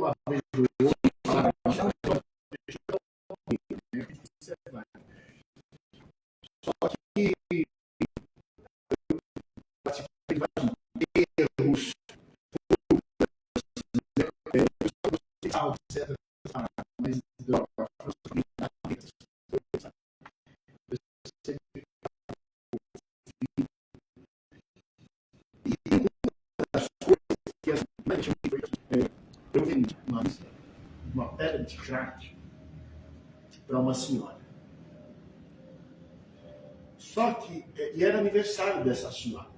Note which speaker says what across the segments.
Speaker 1: uma vez do outro, falava, só que participei de vários erros, etc. Mas eu vendi uma pedra de crack para uma senhora. Só que, e era aniversário dessa senhora.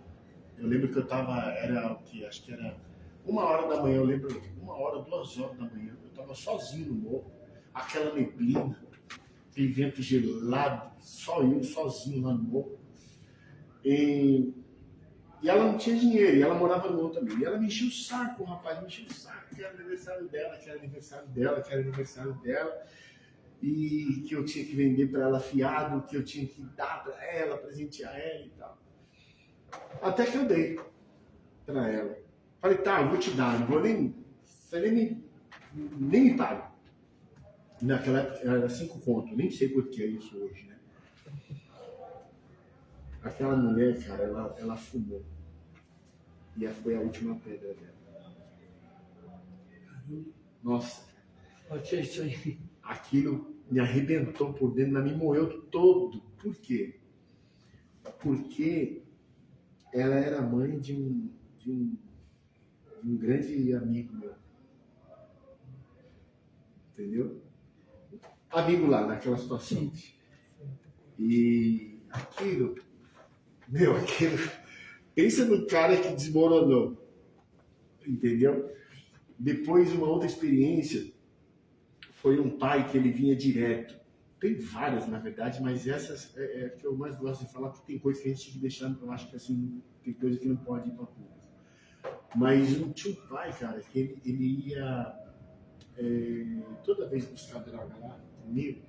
Speaker 1: Eu lembro que eu estava, era o que? Acho que era 1h da manhã, eu lembro, 1h, 2h da manhã, eu estava sozinho no morro, aquela neblina, aquele vento gelado, só eu sozinho lá no morro. E ela não tinha dinheiro, e ela morava no outro também. E ela me enchia o saco, rapaz, me enchia o saco, que era aniversário dela, que era aniversário dela, que era aniversário dela. E que eu tinha que vender para ela fiado, que eu tinha que dar para ela, presentear ela e tal. Até que eu dei para ela. Falei, tá, eu vou te dar, não vou nem. Você nem me paga. Naquela época era 5 conto, nem sei por que é isso hoje, né? Aquela mulher, cara, ela fumou. E foi a última pedra dela. Nossa.
Speaker 2: O que é isso aí?
Speaker 1: Aquilo me arrebentou por dentro, me moeu todo. Por quê? Porque ela era mãe de um grande amigo meu. Entendeu? Amigo lá, naquela situação. E aquilo, pensa no cara que desmoronou. Entendeu? Depois, uma outra experiência foi um pai que ele vinha direto. Tem várias, na verdade, mas essas é a que eu mais gosto de falar, porque tem coisa que a gente tem que deixar, eu acho que assim, tem coisa que não pode ir para público. Mas tinha um pai, cara, que ele ia toda vez buscar droga lá comigo,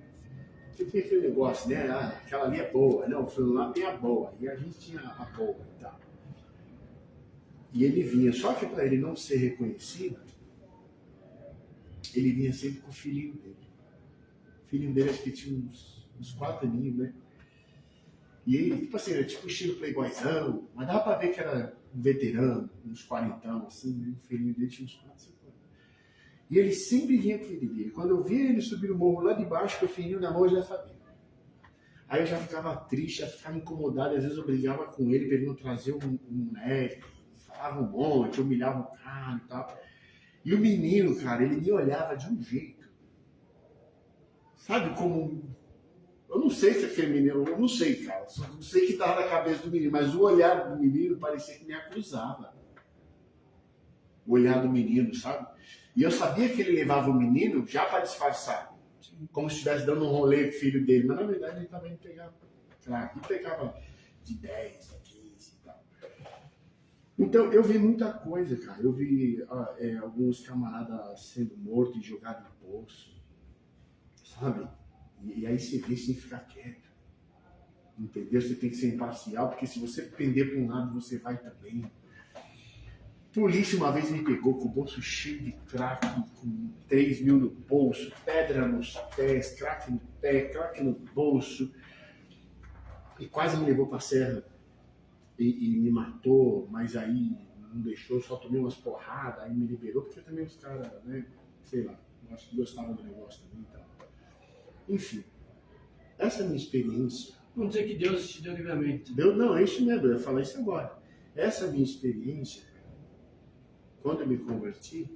Speaker 1: porque tem aquele negócio, né? Ah, aquela ali é boa, não, o lá tem a boa, e a gente tinha a boa e tal. E ele vinha, só que para ele não ser reconhecido, ele vinha sempre com o filhinho dele. O filhinho dele acho que tinha uns 4 aninhos, né? E ele, tipo assim, era tipo estilo playboyzão, mas dava pra ver que era um veterano, uns 40, assim, né? O filhinho dele tinha uns 4, 5 anos. E ele sempre vinha com o filho dele. Quando eu via ele subir o morro lá de baixo, com o filhinho na mão, eu já sabia. Aí eu já ficava triste, já ficava incomodado, às vezes eu brigava com ele, pra ele não trazer um moleque, falava um monte, humilhava o cara e tal. E o menino, cara, ele me olhava de um jeito. Sabe como... Eu não sei se aquele menino... Eu não sei, cara. Só não sei o que estava na cabeça do menino. Mas o olhar do menino parecia que me acusava. O olhar do menino, sabe? E eu sabia que ele levava o menino já para disfarçar. Como se estivesse dando um rolê com o filho dele. Mas na verdade ele também pegava... Claro, e pegava de 10 a 15 e tal. Então, eu vi muita coisa, cara. Eu vi alguns camaradas sendo mortos e jogados no poço, sabe? E aí você vê sem ficar quieto. Entendeu? Você tem que ser imparcial, porque se você pender para um lado, você vai também. Polícia uma vez me pegou com o bolso cheio de crack, com 3 mil no bolso, pedra nos pés, crack no pé, crack no bolso. E quase me levou para a serra. E me matou, mas aí não deixou, só tomei umas porradas, aí me liberou, porque também os caras, né, sei lá, acho que gostavam do negócio também e tal. Enfim, essa é a minha experiência.
Speaker 2: Vamos dizer que Deus te deu livramento.
Speaker 1: Não, é isso mesmo, eu ia falar isso agora. Essa é a minha experiência, quando eu me converti,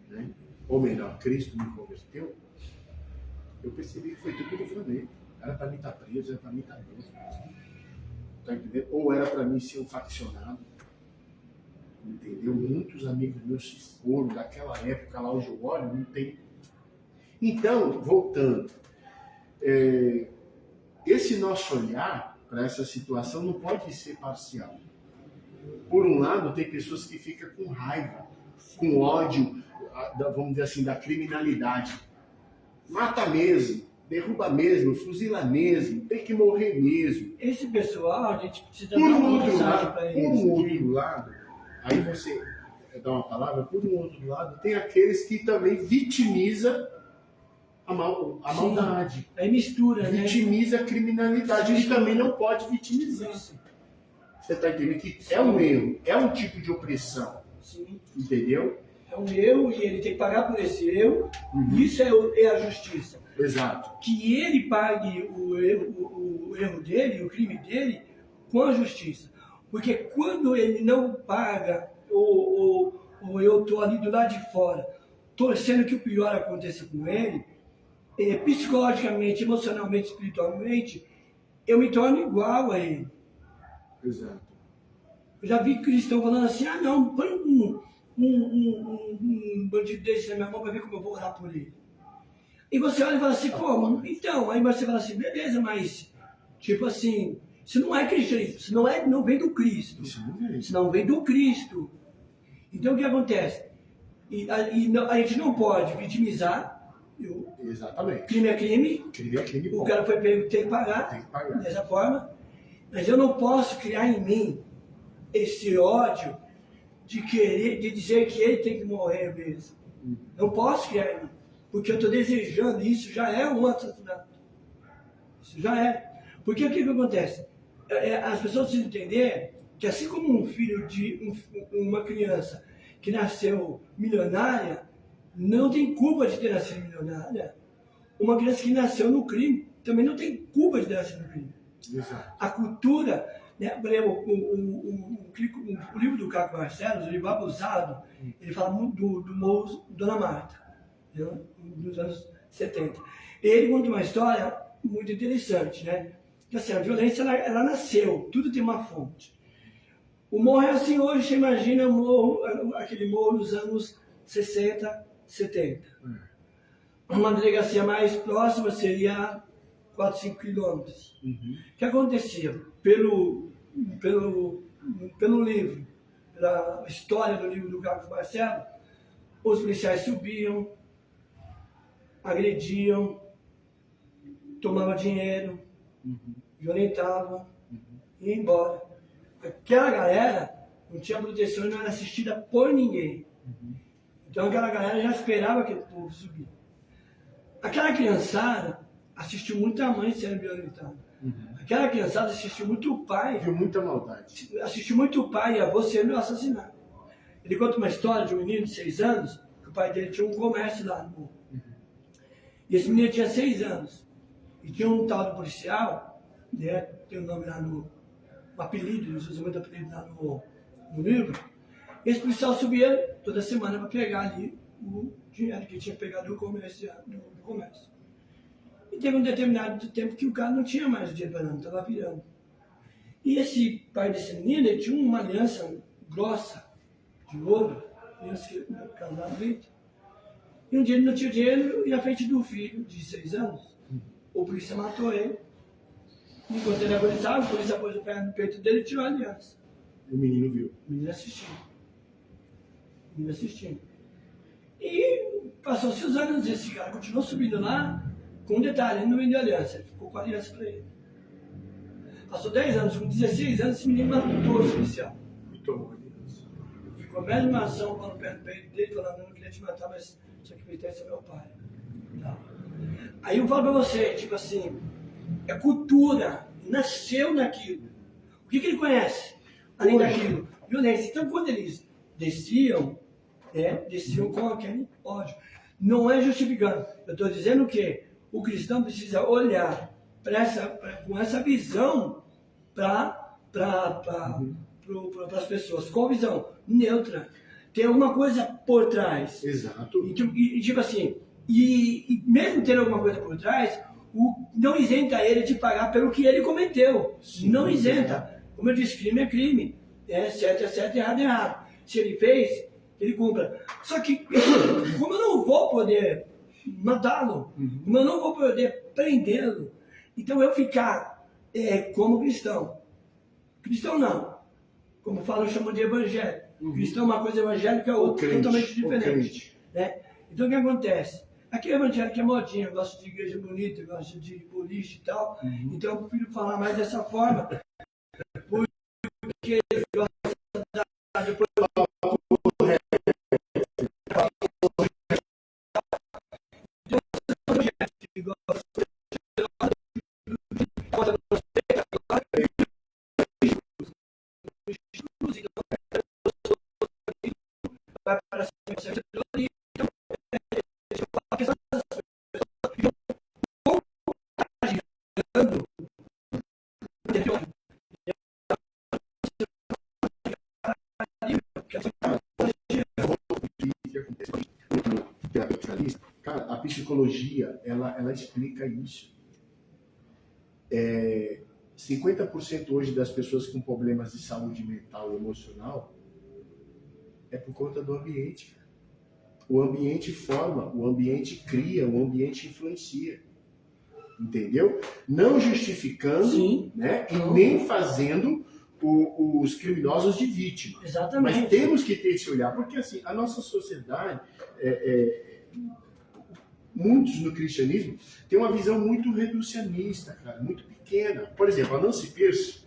Speaker 1: né, ou melhor, Cristo me converteu, eu percebi que foi tudo livramento. Era para mim estar preso, era para mim estar preso. Tá entendendo? Ou era para mim ser um faccionado, entendeu? Muitos amigos meus se foram daquela época lá, hoje eu olho, não tem. Então, voltando, esse nosso olhar para essa situação não pode ser parcial. Por um lado, tem pessoas que ficam com raiva, com ódio, vamos dizer assim, da criminalidade. Mata mesmo. Derruba mesmo, fuzila mesmo, tem que morrer mesmo.
Speaker 2: Esse pessoal, a gente precisa
Speaker 1: Por
Speaker 2: dar
Speaker 1: um
Speaker 2: uma
Speaker 1: outro
Speaker 2: mensagem
Speaker 1: lado,
Speaker 2: para eles.
Speaker 1: por um outro lado, aí você dar uma palavra, por um outro lado, tem aqueles que também vitimiza a maldade.
Speaker 2: Aí mistura, né?
Speaker 1: Vitimiza a criminalidade. E também não pode vitimizar.
Speaker 2: Isso.
Speaker 1: Você está entendendo que é um erro, é um tipo de opressão.
Speaker 2: Sim.
Speaker 1: Entendeu?
Speaker 2: É um erro e ele tem que pagar por esse erro.
Speaker 1: Uhum.
Speaker 2: Isso é a justiça.
Speaker 1: Exato.
Speaker 2: Que ele pague o erro dele, o crime dele, com a justiça. Porque quando ele não paga, ou eu estou ali do lado de fora, torcendo que o pior aconteça com ele, psicologicamente, emocionalmente, espiritualmente, eu me torno igual a ele.
Speaker 1: Exato.
Speaker 2: Eu já vi cristão falando assim, não, põe um bandido desse na minha mão para ver como eu vou orar por ele. E você olha e fala assim, pô, mano, então, aí você fala assim, beleza, mas, tipo assim, isso não é cristianismo, isso não vem do Cristo. Isso não vem do Cristo. Então o que acontece? A gente não pode vitimizar.
Speaker 1: Exatamente.
Speaker 2: Crime é crime.
Speaker 1: Crime é crime.
Speaker 2: O cara foi pego, tem que pagar. Dessa forma. Mas eu não posso criar em mim esse ódio de dizer que ele tem que morrer mesmo. Não posso criar em mim. Porque eu estou desejando, isso já é um assassinato. Isso já é. Porque o que acontece? As pessoas precisam entender que assim como um filho de uma criança que nasceu milionária, não tem culpa de ter nascido milionária. Uma criança que nasceu no crime também não tem culpa de ter nascido no crime.
Speaker 1: Exato.
Speaker 2: A cultura, né, por exemplo, o livro do Caco Barcelos, o livro Abusado, ele fala muito do Morro Dona Marta, né, dos anos 70. Ele conta uma história muito interessante, né? Que assim, a violência ela nasceu, tudo tem uma fonte. O morro é assim hoje, você imagina aquele morro dos anos 60, 70. Uma delegacia mais próxima seria 4, 5 quilômetros. O que acontecia? Pelo livro, pela história do livro do Carlos Barcelos, os policiais subiam, agrediam, tomavam dinheiro, violentavam e iam embora. Aquela galera não tinha proteção e não era assistida por ninguém. Então aquela galera já esperava que o povo subir. Aquela criançada assistiu muito a mãe sendo violentada. Aquela criançada assistiu muito o pai.
Speaker 1: Viu muita maldade.
Speaker 2: Assistiu muito o pai e a avô sendo assassinado. Ele conta uma história de um menino de 6 anos, que o pai dele tinha um comércio lá no morro. E esse menino tinha 6 anos. E tinha um tal de policial, né, tem um nome lá no apelido, eles usam muito apelido lá no livro. Esse policial subia toda semana para pegar ali o dinheiro que tinha pegado do comércio. E teve um determinado tempo que o cara não tinha mais o dinheiro para não, estava virando. E esse pai desse menino, ele tinha uma aliança grossa, de ouro, aliança que casava dentro. E um dia ele não tinha dinheiro e na frente do filho, de 6 anos, o polícia matou ele. Enquanto ele agonizava, o polícia pôs o pé no peito dele e tirou a aliança.
Speaker 1: O menino viu.
Speaker 2: O menino assistindo. E passou-se os anos, esse cara continuou subindo lá, com um detalhe, ele não vendeu aliança, ele ficou com a aliança para ele. Passou 10 anos, com 16 anos, esse menino matou o policial.
Speaker 1: E tomou a aliança.
Speaker 2: Ficou a mesma ação quando pé no peito dele, falando, não queria te matar, mas isso aqui pertence ao meu pai. Tá. Aí eu falo para você, tipo assim, é cultura, nasceu naquilo. O que ele conhece? Além daquilo, violência. Então, quando eles desciam com aquele ódio. Não é justificando. Eu estou dizendo que o cristão precisa olhar com essa visão para as pessoas. Qual visão? Neutra. Tem alguma coisa por trás.
Speaker 1: Exato.
Speaker 2: E tipo assim, e mesmo tendo alguma coisa por trás, não isenta ele de pagar pelo que ele cometeu. Sim, não isenta. Como eu disse, crime é crime. Certo é certo, errado é errado. Se ele fez, ele cumpra. Só que, como eu não vou poder matá-lo, como eu não vou poder prendê-lo, então eu ficar como cristão. Cristão não. Como falam, chamam de evangelho. Cristão é uma coisa, evangélica é outra, totalmente diferente. Né? Então o que acontece? Aqui é evangélico é modinha, eu gosto de igreja bonita, eu gosto de boliche e tal. Então eu prefiro falar mais dessa forma. Porque eu gosto depois
Speaker 1: terapia psicanalista, cara, a psicologia, ela explica isso. 50% hoje das pessoas com problemas de saúde mental e emocional é por conta do ambiente, cara. O ambiente forma, o ambiente cria, o ambiente influencia. Entendeu? Não justificando,
Speaker 2: Sim.
Speaker 1: Né? E nem fazendo os criminosos de vítima.
Speaker 2: Exatamente.
Speaker 1: Mas temos que ter esse olhar, porque assim, a nossa sociedade, muitos no cristianismo, têm uma visão muito reducionista, cara, muito pequena. Por exemplo, a Nancy Pierce,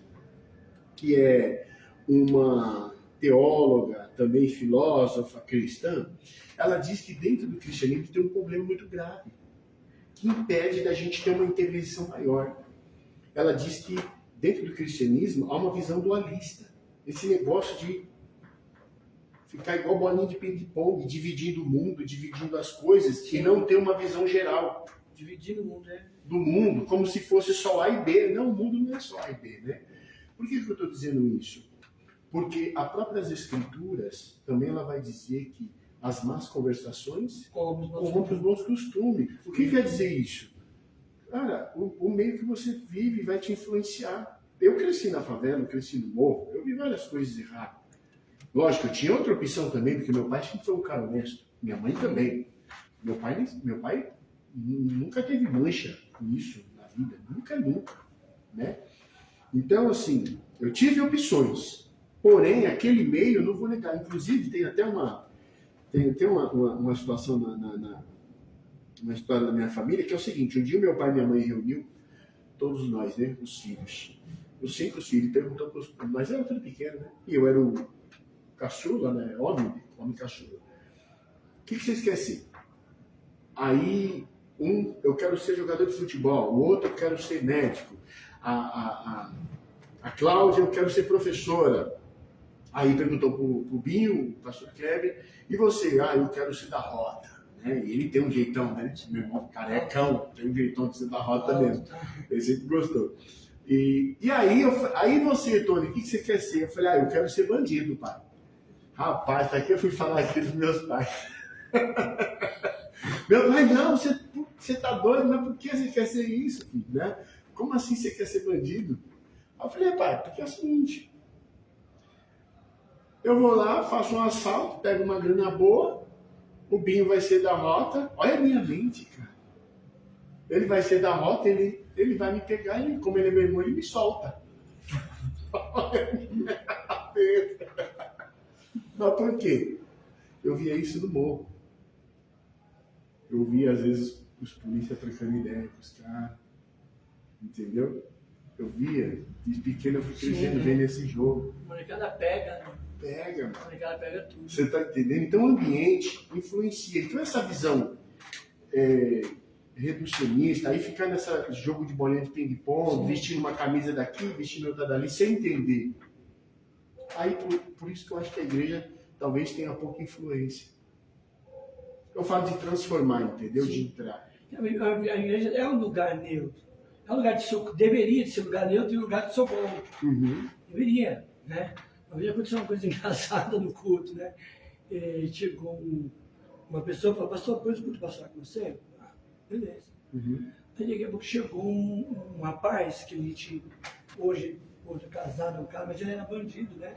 Speaker 1: que é uma teóloga, também filósofa cristã, ela diz que dentro do cristianismo tem um problema muito grave, que impede da gente ter uma intervenção maior. Ela diz que dentro do cristianismo há uma visão dualista. Esse negócio de ficar igual bolinha de ping-pong, dividindo o mundo, dividindo as coisas, e não ter uma visão geral.
Speaker 2: Dividindo o mundo,
Speaker 1: do mundo, como se fosse só A e B. Não, o mundo não é só A e B, né? Por que eu estou dizendo isso? Porque as próprias escrituras, também ela vai dizer que as más conversações corrompem os bons costumes. O que quer dizer isso? Cara, o meio que você vive vai te influenciar. Eu cresci na favela, eu cresci no morro, eu vi várias coisas erradas. Lógico, eu tinha outra opção também, porque meu pai sempre foi um cara honesto. Minha mãe também. Meu pai nunca teve mancha com isso na vida. Nunca. Né? Então, assim, eu tive opções. Porém, aquele meio, eu não vou negar. Inclusive, tem até uma situação na história da minha família, que é o seguinte: um dia meu pai e minha mãe reuniu, todos nós, né, os filhos, os 5 filhos, perguntou para os... Mas era tudo pequeno, né? E eu era o caçula, né? Homem caçula. O que vocês querem ser? Aí, eu quero ser jogador de futebol, o outro eu quero ser médico, a Cláudia eu quero ser professora. Aí perguntou pro Binho, o pastor Kleber, e você? Eu quero ser da rota. Né? E ele tem um jeitão, né? Meu irmão carecão, tem um jeitão de ser da rota mesmo. Ele sempre gostou. E aí você, Tony, o que você quer ser? Eu falei, eu quero ser bandido, pai. Rapaz, isso aqui eu fui falar aqui dos meus pais. Meu pai, não, você tá doido, mas por que você quer ser isso, filho? Né? Como assim você quer ser bandido? Aí eu falei, pai, porque é o seguinte, eu vou lá, faço um assalto, pego uma grana boa, o Binho vai ser da rota, olha a minha mente, cara. Ele vai ser da rota, ele vai me pegar, e como ele é meu irmão, ele me solta. Olha a minha cabeça. Mas por quê? Eu via isso no morro. Eu via, às vezes, os polícias trocando ideia com os caras. Entendeu? Eu via, de pequeno eu fui crescendo vendo esse jogo.
Speaker 2: A molecada pega, né?
Speaker 1: Pega, mano.
Speaker 2: A molecada pega tudo.
Speaker 1: Você tá entendendo? Então o ambiente influencia. Então essa visão reducionista, aí ficar nesse jogo de bolinha de ping-pong, vestindo uma camisa daqui, vestindo outra dali, sem entender. Aí por isso que eu acho que a igreja talvez tenha pouca influência. Eu falo de transformar, entendeu?
Speaker 2: Sim.
Speaker 1: De entrar.
Speaker 2: A igreja é um lugar neutro. É um lugar de socorro. Deveria ser lugar neutro e lugar de socorro.
Speaker 1: Uhum.
Speaker 2: Deveria, né? Uma vez aconteceu uma coisa engraçada no culto, né? Chegou uma pessoa e falou, pastor, depois o culto passar com você? Beleza.
Speaker 1: Uhum.
Speaker 2: Aí daqui a pouco chegou um rapaz que a gente, hoje casado, um cara, mas ele era bandido, né?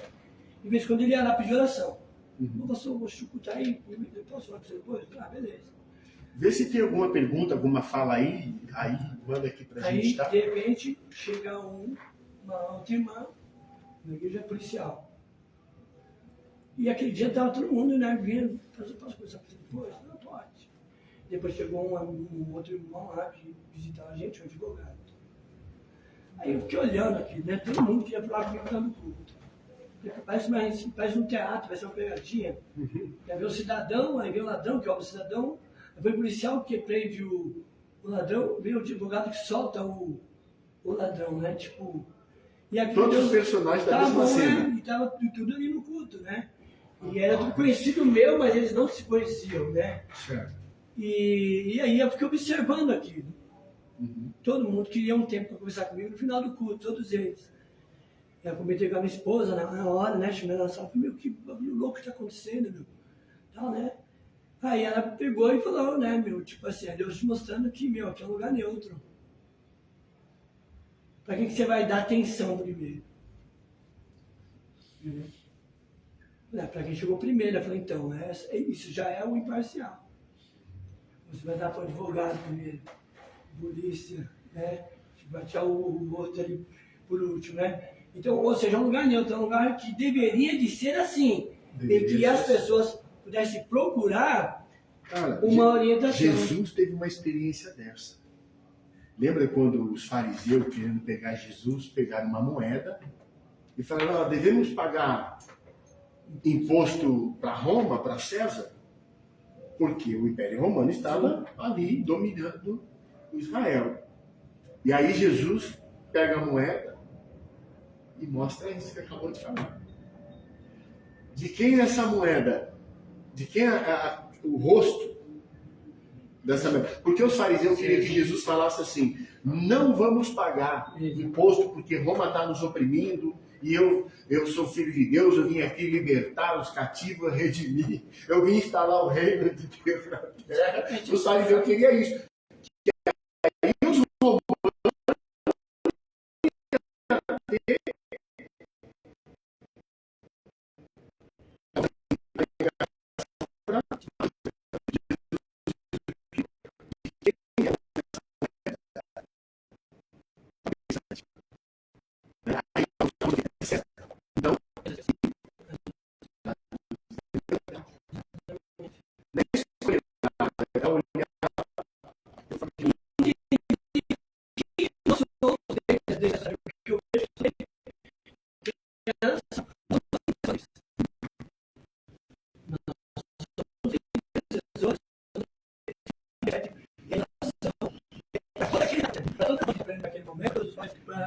Speaker 2: De vez em quando ele ia lá pedir oração.
Speaker 1: Uhum.
Speaker 2: Pastor, vou chutar aí, eu posso falar com você depois? Beleza.
Speaker 1: Vê se tem alguma pergunta, alguma fala aí manda aqui pra gente, tá?
Speaker 2: Aí, de repente, chega uma outra irmã, na igreja policial. E aquele dia estava todo mundo, né, vindo, posso conversar com você depois? Não, pode. Depois chegou um outro irmão lá que visitar a gente, um advogado. Aí eu fiquei olhando aqui, né, todo mundo queria falar comigo lá no culto. Parece um teatro, vai ser uma pegadinha.
Speaker 1: Uhum.
Speaker 2: Aí vem o cidadão, aí vem o ladrão, que rouba o cidadão, aí vem o policial que prende o ladrão, vem o advogado que solta o ladrão, né? Tipo. E aqui
Speaker 1: todos os personagens da mesma cena.
Speaker 2: Né? E estava tudo ali no culto, né? E era tudo conhecido meu, mas eles não se conheciam, né?
Speaker 1: Certo.
Speaker 2: E aí eu fiquei observando aquilo.
Speaker 1: Uhum.
Speaker 2: Todo mundo queria um tempo para conversar comigo no final do culto, todos eles. Eu comentei com a minha esposa na hora, né? Chamei ela na sala, falei, meu, que bagulho louco que está acontecendo, meu. Tal, né? Aí ela pegou e falou, né, meu, tipo assim, é Deus te mostrando que, meu, aqui é um lugar neutro. Para que você vai dar atenção primeiro? Para quem chegou primeiro, eu falei, então, isso já é o imparcial. Você vai dar para o advogado primeiro, polícia, né? Vai tirar o outro ali por último, né? Então, ou seja, é um lugar neutro, é um lugar que deveria de ser assim. E que as pessoas pudessem procurar uma orientação.
Speaker 1: Jesus teve uma experiência dessa. Lembra quando os fariseus, querendo pegar Jesus, pegaram uma moeda e falaram, devemos pagar imposto para Roma, para César? Porque o Império Romano estava ali dominando Israel. E aí Jesus pega a moeda e mostra isso que acabou de falar. De quem é essa moeda? De quem é o rosto dessa moeda? Porque os fariseus queriam que Jesus falasse assim, não vamos pagar imposto porque Roma está nos oprimindo e eu sou filho de Deus, eu vim aqui libertar os cativos, redimir, eu vim instalar o reino de Deus na terra. Os fariseus queriam isso.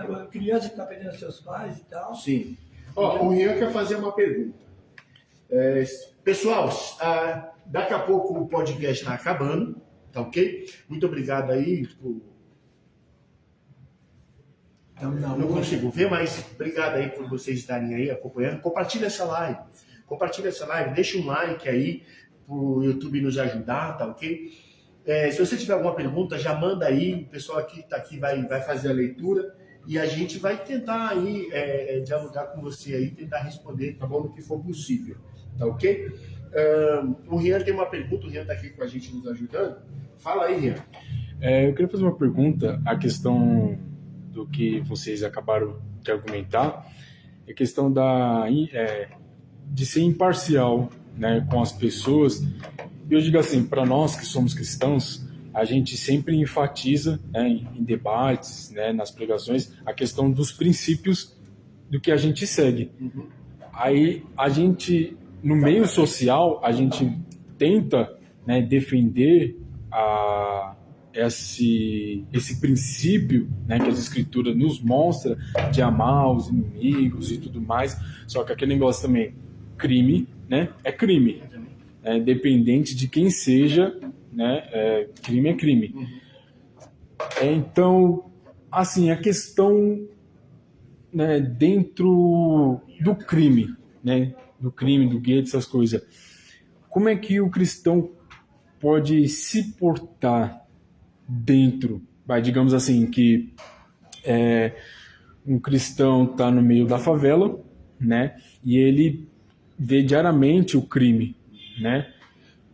Speaker 1: A criança que está perdendo seus pais e tal. Sim. O Rian quer fazer uma pergunta. Pessoal, daqui a pouco o podcast está acabando, tá ok? Muito obrigado aí por... Não consigo ver, mas obrigado aí por vocês estarem aí acompanhando. Compartilha essa live. Deixa um like aí para o YouTube nos ajudar, tá ok? Se você tiver alguma pergunta, já manda aí. O pessoal aqui está aqui vai fazer a leitura e a gente vai tentar aí dialogar com você aí, tentar responder, tá bom, no que for possível, tá ok? O Rian tem uma pergunta, o Rian está aqui com a gente nos ajudando. Fala aí, Rian.
Speaker 3: Eu queria fazer uma pergunta, a questão do que vocês acabaram de argumentar, é a questão de ser imparcial, né, com as pessoas. Eu digo assim, para nós que somos cristãos, a gente sempre enfatiza, né, em debates, né, nas pregações, a questão dos princípios do que a gente segue.
Speaker 1: Uhum.
Speaker 3: Aí a gente, no meio social, a gente tenta, né, defender esse princípio, né, que as escrituras nos mostra de amar os inimigos e tudo mais. Só que aquele negócio também, crime, né, é crime. Dependente de quem seja, né, crime é crime.
Speaker 1: Uhum.
Speaker 3: Então, assim, a questão, né, dentro do crime, né, do gueto, essas coisas, como é que o cristão pode se portar dentro, digamos assim, que um cristão está no meio da favela, né, e ele vê diariamente o crime, né?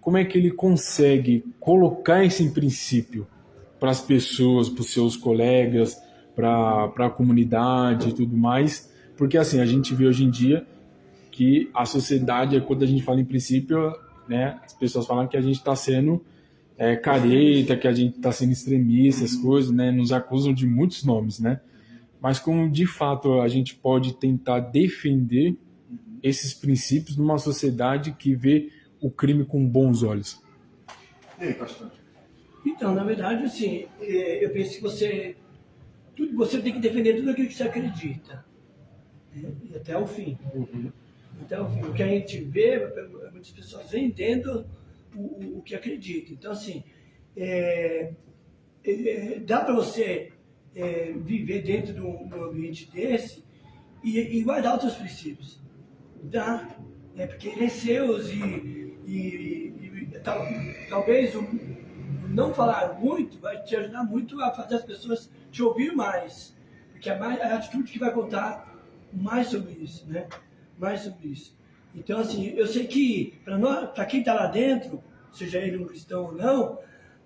Speaker 3: Como é que ele consegue colocar esse princípio para as pessoas, para os seus colegas, para a comunidade e tudo mais? Porque assim, a gente vê hoje em dia que a sociedade, quando a gente fala em princípio, né, as pessoas falam que a gente está sendo careta, que a gente está sendo extremista, essas coisas, né, nos acusam de muitos nomes, né? Mas como de fato a gente pode tentar defender esses princípios numa sociedade que vê o crime com bons olhos?
Speaker 1: E aí, pastor?
Speaker 2: Então, na verdade, assim, eu penso que você tem que defender tudo aquilo que você acredita, né? E até o fim.
Speaker 1: Uhum.
Speaker 2: Até o fim. O que a gente vê, muitas pessoas vendendo o que acreditam. Então, assim, dá para você viver dentro de um ambiente desse e guardar os seus princípios. Dá. Porque eles seus e talvez o não falar muito vai te ajudar muito a fazer as pessoas te ouvir mais. Porque é a atitude que vai contar mais sobre isso, né? Mais sobre isso. Então, assim, eu sei que para quem está lá dentro, seja ele um cristão ou não,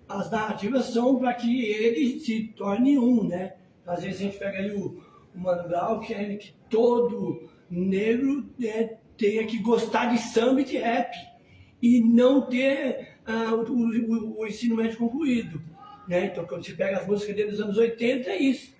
Speaker 2: as narrativas são para que ele se torne um, né? Às vezes a gente pega aí o Mano Brown, que é que todo negro tenha que gostar de samba e de rap e não ter o ensino médio concluído, né? Então, quando você pega as músicas dele dos anos 80, é isso.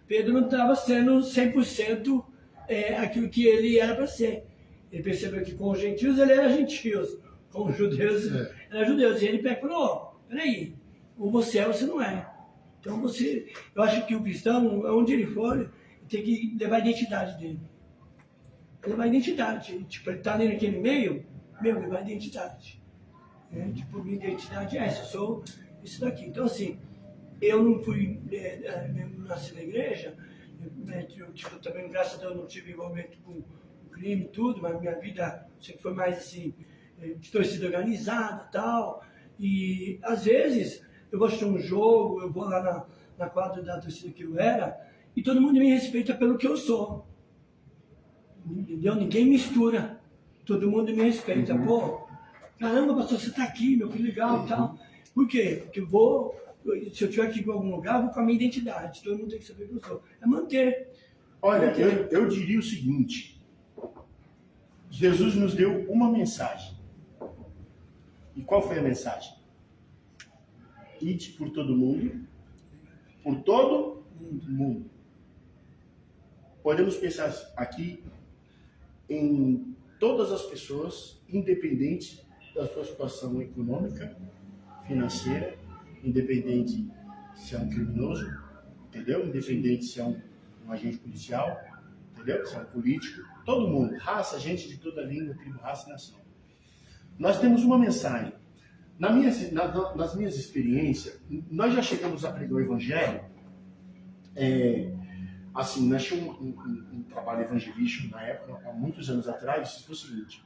Speaker 2: Pedro não estava sendo 100% aquilo que ele era para ser. Ele percebeu que com os gentios ele era gentios, com os judeus era judeus. E ele falou, peraí, ou você é ou você não é. Então eu acho que o cristão, onde ele for, ele tem que levar a identidade dele. Levar a identidade. Tipo, ele está ali naquele meio, levar a identidade. Tipo, minha identidade é essa, eu sou isso daqui. Então, assim, eu não fui, não nasci na igreja, eu também, graças a Deus, não tive envolvimento com crime e tudo, mas minha vida sempre foi mais assim, de torcida organizada e tal. E, às vezes, eu vou assistir um jogo, eu vou lá na quadra da torcida que eu era, e todo mundo me respeita pelo que eu sou. Entendeu? Ninguém mistura. Todo mundo me respeita. Pô, caramba, pastor, você tá aqui, meu, que legal e tal. Por quê? Porque se eu estiver aqui em algum lugar, eu vou com a minha identidade. Todo mundo tem que saber quem eu sou. É manter.
Speaker 1: Olha, eu diria o seguinte: Jesus nos deu uma mensagem. E qual foi a mensagem? Ide por todo mundo. Por todo mundo. Podemos pensar aqui em todas as pessoas, independente da sua situação econômica, financeira, independente se é um criminoso, entendeu? Independente se é um agente policial, entendeu? Se é um político, todo mundo, raça, gente de toda língua, tribo, raça e nação. Nós temos uma mensagem. Nas minhas experiências, nós já chegamos a pregar o evangelho, assim, nós tínhamos um trabalho evangelístico na época, há muitos anos atrás, foi o seguinte: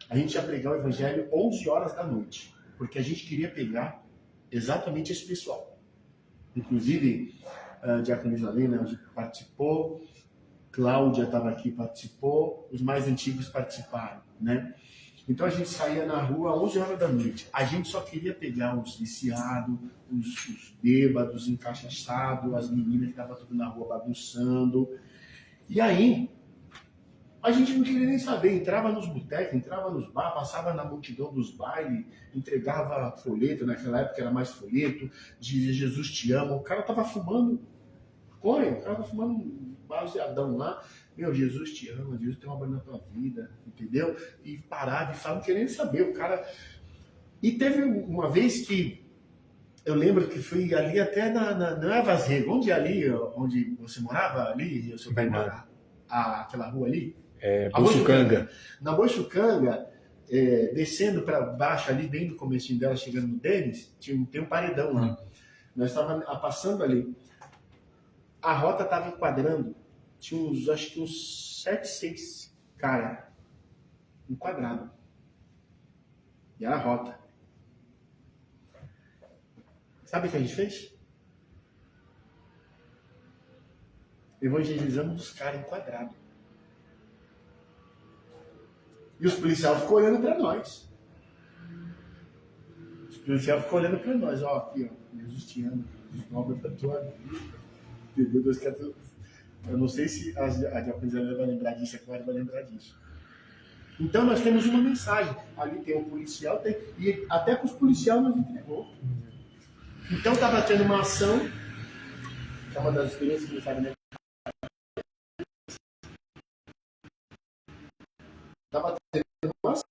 Speaker 1: a gente ia pregar o evangelho 11 horas da noite, porque a gente queria pegar exatamente esse pessoal. Inclusive, a Diaconisa Helena participou, Cláudia estava aqui, participou, os mais antigos participaram, né? Então a gente saía na rua 11 horas da noite. A gente só queria pegar os viciados, os bêbados, encaixaçados, as meninas que estavam tudo na rua bagunçando. E aí, a gente não queria nem saber. Entrava nos botecos, entrava nos bar, passava na multidão dos bailes, entregava folheto, naquela época era mais folheto, dizia Jesus te ama. O cara estava fumando coisa, o cara estava fumando um baseadão lá. Meu, Jesus te ama, Jesus tem uma obra na tua vida, entendeu? E parava e falava, querendo saber, o cara... E teve uma vez que, eu lembro que fui ali até na Evas Rego, onde é ali, onde você morava ali, seu Bernardo, aquela rua ali?
Speaker 3: Boiçucanga.
Speaker 1: Na Boiçucanga, descendo para baixo ali, bem no comecinho dela, chegando no Denis, tem um paredão lá. Nós estávamos passando ali. A rota estava enquadrando. Tinha acho que uns 7, 6 caras enquadrados. E era a rota. Sabe o que a gente fez? Evangelizamos os caras enquadrados. E os policiais ficam olhando para nós. Os policiais ficam olhando para nós. Ó, aqui, ó. Jesus te ama. Jesus obra da tua vida. Entendeu? Deus quer... Eu não sei se a Diaconisa vai lembrar disso, a Clara vai lembrar disso. Então nós temos uma mensagem. Ali tem um policial, e até com os policiais nos entregou. Então estava tendo uma ação, que é uma das experiências que ele sabe, né? Estava tendo uma ação.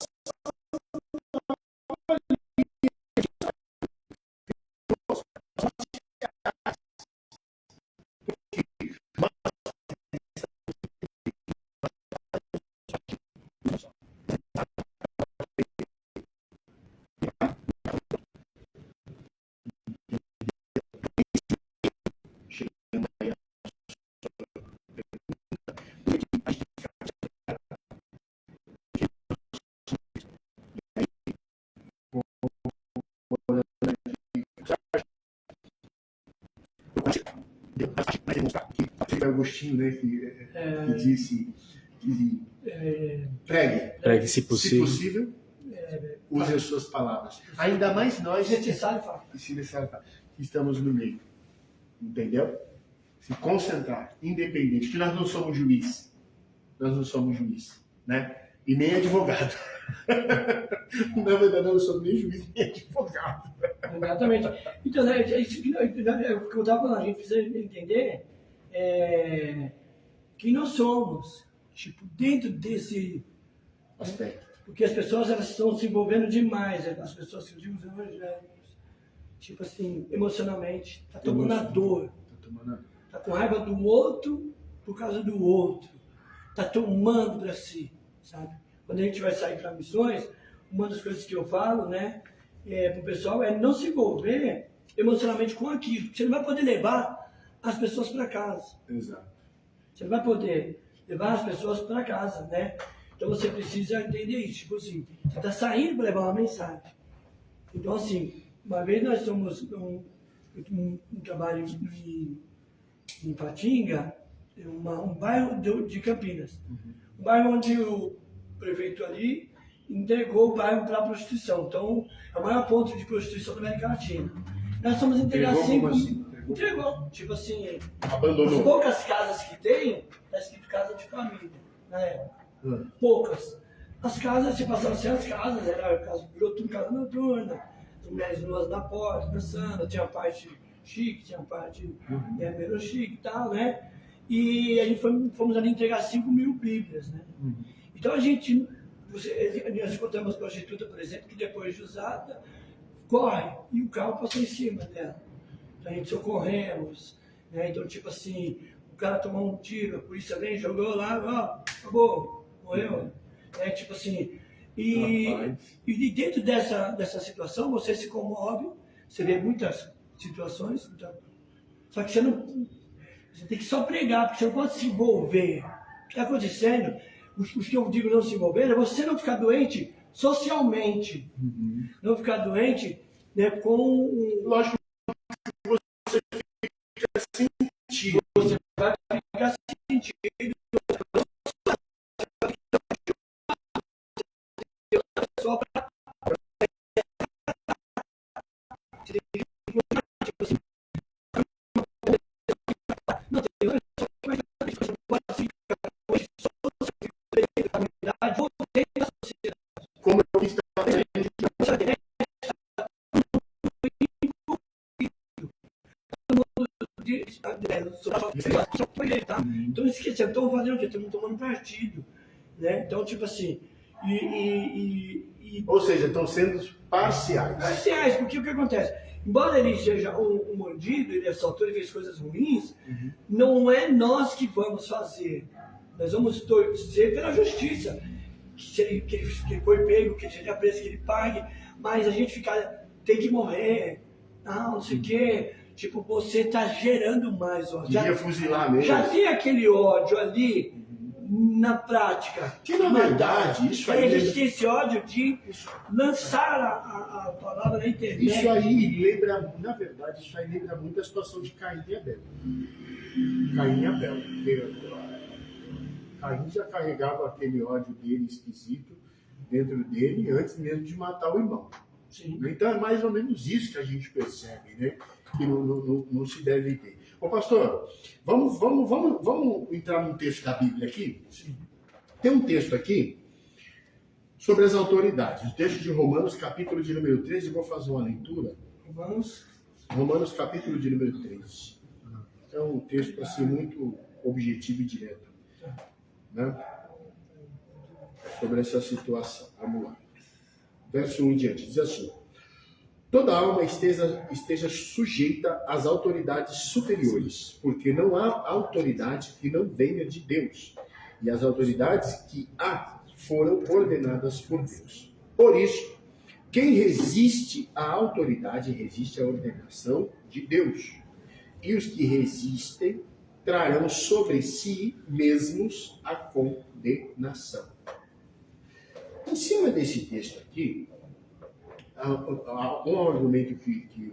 Speaker 1: Agostinho, né, que disse que pregue,
Speaker 3: se possível,
Speaker 1: use as suas palavras. Ainda mais nós,
Speaker 2: Se necessário, fala.
Speaker 1: que estamos no meio. Entendeu? Se concentrar, independente, que nós não somos juiz. Nós não somos juiz, né? E nem advogado. Na verdade, eu não sou nem juiz, nem advogado.
Speaker 2: Exatamente. Então, é isso que eu estava falando, a gente precisa entender quem nós somos, tipo, dentro desse
Speaker 1: Aspecto.
Speaker 2: porque as pessoas elas estão se envolvendo demais, as pessoas que eu digo, os evangélicos, tipo assim, emocionalmente, tá tomando a dor, tá com raiva do outro por causa do outro, tá tomando para si, sabe? Quando a gente vai sair para missões, uma das coisas que eu falo, né, pro pessoal é não se envolver emocionalmente com aquilo, porque você não vai poder levar as pessoas para casa.
Speaker 1: Exato.
Speaker 2: Você não vai poder levar as pessoas para casa, né? Então você precisa entender isso. Tipo assim, você está saindo para levar uma mensagem. Então, assim, uma vez nós fomos um trabalho em Patinga, um bairro de Campinas. Um bairro onde o prefeito ali entregou o bairro para a prostituição. Então, é o maior ponto de prostituição da América Latina. Nós fomos entregar Entregou. Tipo assim,
Speaker 1: abandonou.
Speaker 2: As poucas casas que tem, está escrito casa de família, na época. Poucas. As casas, tipo assim, as casas, virou tudo casa noturna, as mulheres nuas na porta, dançando, tinha a parte chique, tinha a parte menos chique e tal, né? E a gente fomos ali entregar 5.000 Bíblias, né? Então a gente, nós encontramos prostituta, por exemplo, que depois de usada, corre, e o carro passou em cima dela. Então a gente socorremos, né? Então tipo assim, o cara tomou um tiro, a polícia vem, jogou lá, ó, acabou, morreu. Tipo assim, e dentro dessa situação você se comove, você vê muitas situações, só que você tem que só pregar, porque você não pode se envolver. O que está acontecendo, os que eu digo não se envolver, é você não ficar doente socialmente, não ficar doente, né, com...
Speaker 1: Lógico que você fica sentido.
Speaker 2: Você vai ficar sentido. Só para não tem
Speaker 1: como eu fiz
Speaker 2: então esqueci, estão fazendo o quê? Estão tomando partido, né? Então tipo assim,
Speaker 1: ou seja, estão sendo parciais.
Speaker 2: Parciais, porque o que acontece? Embora ele seja um bandido, ele assaltou, ele fez coisas ruins, não é nós que vamos fazer. Nós vamos torcer pela justiça. Que ele foi pego, que ele seja preso, que ele pague, mas a gente tem que morrer, não sei o quê. Tipo, você está gerando mais ódio.
Speaker 1: Devia fuzilar mesmo.
Speaker 2: Já tem aquele ódio ali na prática.
Speaker 1: Que na verdade, isso aí...
Speaker 2: A gente tem esse ódio de lançar a palavra na internet.
Speaker 1: Isso aí lembra, na verdade, isso aí lembra muito a situação de Caim e Abel. Caim e Abel. Porque Caim já carregava aquele ódio dele esquisito dentro dele antes mesmo de matar o irmão.
Speaker 2: Sim.
Speaker 1: Então é mais ou menos isso que a gente percebe, né? Que não se deve ter. Ô pastor, vamos entrar num texto da Bíblia aqui?
Speaker 2: Sim.
Speaker 1: Tem um texto aqui Sobre as autoridades. O texto de Romanos, capítulo de número 13, vou fazer uma leitura. Romanos, capítulo de número 13. É um texto assim, muito objetivo e direto, né? Sobre essa situação. Vamos lá. Verso 1 em diante. Diz assim: toda alma esteja sujeita às autoridades superiores, porque não há autoridade que não venha de Deus. E as autoridades que há foram ordenadas por Deus. Por isso, quem resiste à autoridade resiste à ordenação de Deus. E os que resistem trarão sobre si mesmos a condenação. Em cima desse texto aqui, há um argumento que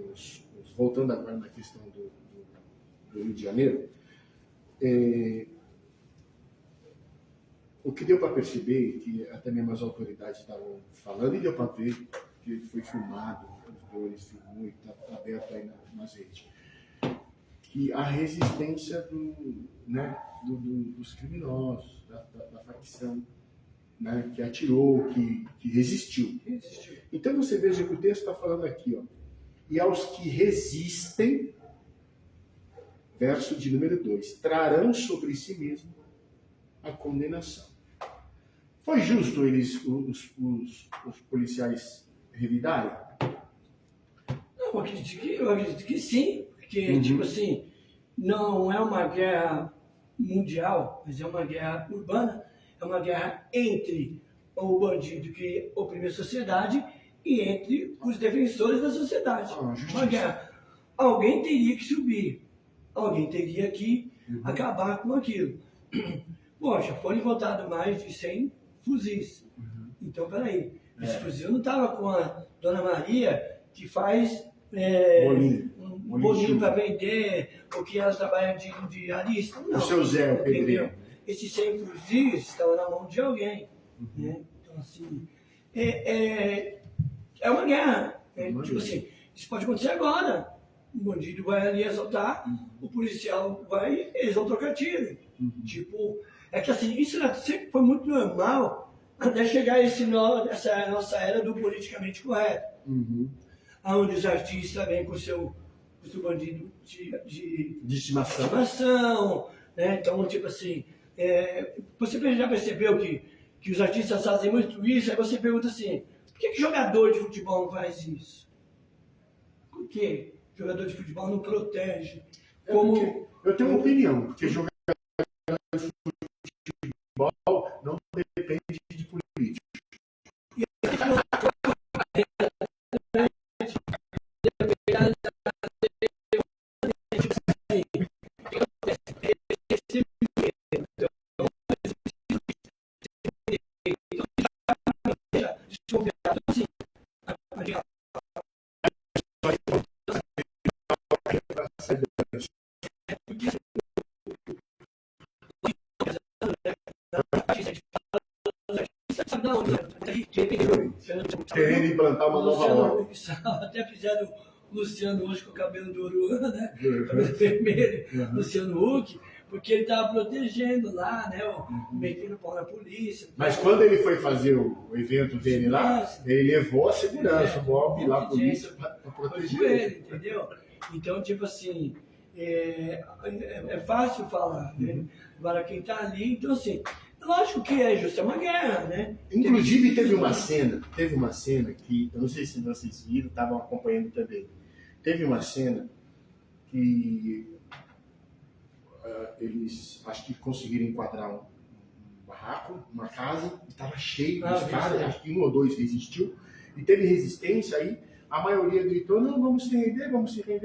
Speaker 1: voltando agora na questão do Rio de Janeiro, o que deu para perceber, que até mesmo as autoridades estavam falando, e deu para ver que foi filmado, os dois filmou e está aberto aí nas redes, que a resistência dos criminosos, da facção, né, que atirou, que resistiu. Então você veja que o texto está falando aqui, ó, e aos que resistem, verso de número 2, trarão sobre si mesmo a condenação. Foi justo eles, os policiais, revidarem?
Speaker 2: Eu acredito que sim, porque, tipo assim, não é uma guerra mundial, mas é uma guerra urbana, é uma guerra entre o bandido que oprime a sociedade e entre os defensores da sociedade. Uma guerra. Alguém teria que subir, alguém teria que acabar com aquilo. Poxa, foram encontrados mais de 100 fuzis. Então, peraí, esse fuzil não estava com a Dona Maria, que faz um bolinho para vender, porque ela trabalha de diarista. Não.
Speaker 1: O seu Zé, o pedreiro.
Speaker 2: Esses 100 fuzis estavam na mão de alguém. Né? Então, assim, é uma guerra. Tipo assim, isso pode acontecer agora. O bandido vai ali assaltar, o policial vai, eles vão trocar tiro. Tipo, é que assim, isso sempre foi muito normal até chegar essa nossa era do politicamente correto. Onde os artistas vêm com o seu bandido de estimação, né? Então, tipo assim, você já percebeu que os artistas fazem muito isso, aí você pergunta assim, por que jogador de futebol não faz isso? Por quê? Jogador de futebol não protege.
Speaker 1: Eu tenho uma opinião, porque jogador de futebol não depende de política. Querendo implantar uma nova ordem.
Speaker 2: Até fizeram o Luciano hoje com o cabelo de ouro, né? Cabelo vermelho, Luciano Huck, porque ele estava protegendo lá, né? Metendo pau na polícia.
Speaker 1: Mas quando ele foi fazer o evento dele lá, ele levou a segurança, o golpe lá, a polícia, para proteger
Speaker 2: ele. Entendeu? Então, tipo assim, é fácil falar, né? Agora quem está ali, então assim, lógico que é justo, é uma guerra, né?
Speaker 1: Inclusive teve uma cena que, eu não sei se vocês viram, estavam acompanhando também. Teve uma cena que eles, acho que conseguiram enquadrar um barraco, uma casa, estava cheio dos caras, acho que um ou dois resistiu, e teve resistência aí, a maioria gritou, não, vamos se render,